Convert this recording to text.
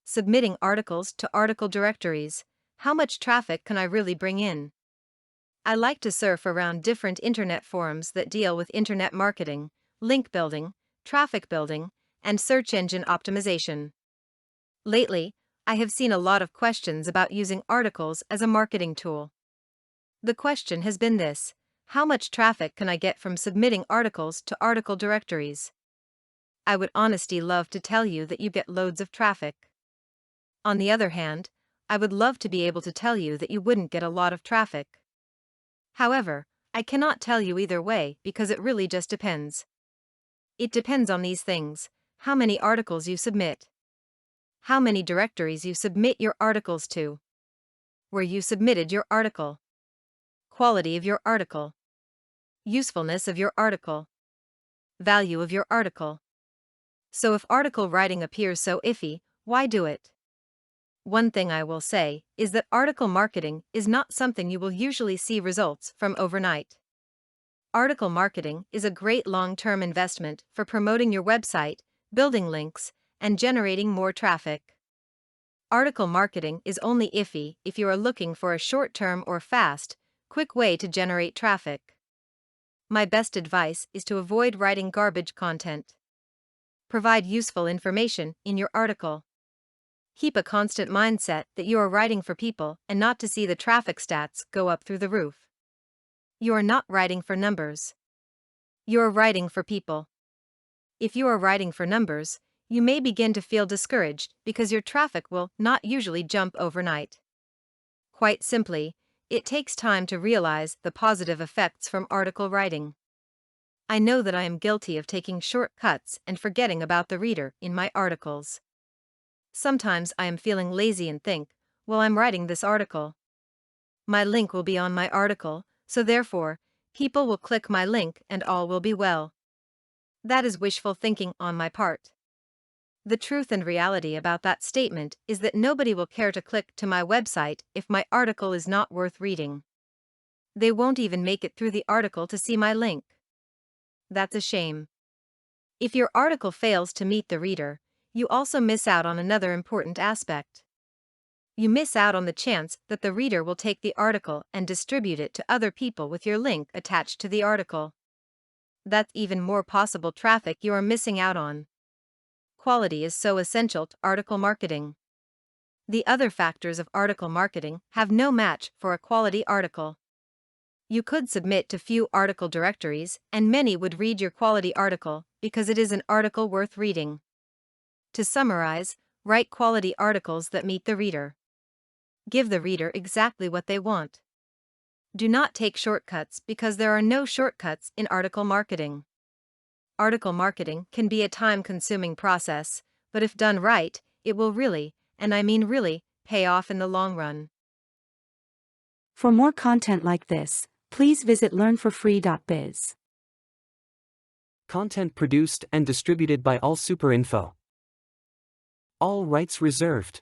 Submitting articles to article directories. How much traffic can I really bring in? I like to surf around different internet forums that deal with internet marketing, link building, traffic building, and search engine optimization. Lately, I have seen a lot of questions about using articles as a marketing tool. The question has been this: how much traffic can I get from submitting articles to article directories? I would honestly love to tell you that you get loads of traffic. On the other hand, I would love to be able to tell you that you wouldn't get a lot of traffic. However, I cannot tell you either way because it really just depends. It depends on these things: how many articles you submit, how many directories you submit your articles to, where you submitted your article, quality of your article, usefulness of your article, value of your article. So if article writing appears so iffy, why do it? One thing I will say is that article marketing is not something you will usually see results from overnight. Article marketing is a great long-term investment for promoting your website, building links, and generating more traffic. Article marketing is only iffy if you are looking for a short-term or fast, quick way to generate traffic. My best advice is to avoid writing garbage content. Provide useful information in your article. Keep a constant mindset that you are writing for people and not to see the traffic stats go up through the roof. You are not writing for numbers. You are writing for people. If you are writing for numbers, you may begin to feel discouraged because your traffic will not usually jump overnight. Quite simply, it takes time to realize the positive effects from article writing. I know that I am guilty of taking shortcuts and forgetting about the reader in my articles. Sometimes I am feeling lazy and think, well, I'm writing this article. My link will be on my article, so therefore, people will click my link and all will be well. That is wishful thinking on my part. The truth and reality about that statement is that nobody will care to click to my website if my article is not worth reading. They won't even make it through the article to see my link. That's a shame. If your article fails to meet the reader, you also miss out on another important aspect. You miss out on the chance that the reader will take the article and distribute it to other people with your link attached to the article. That's even more possible traffic you are missing out on. Quality is so essential to article marketing. The other factors of article marketing have no match for a quality article. You could submit to few article directories and many would read your quality article because it is an article worth reading. To summarize, write quality articles that meet the reader. Give the reader exactly what they want. Do not take shortcuts because there are no shortcuts in article marketing. Article marketing can be a time-consuming process, but if done right, it will really, and I mean really, pay off in the long run. For more content like this, please visit learnforfree.biz. Content produced and distributed by AllSuperInfo. All rights reserved.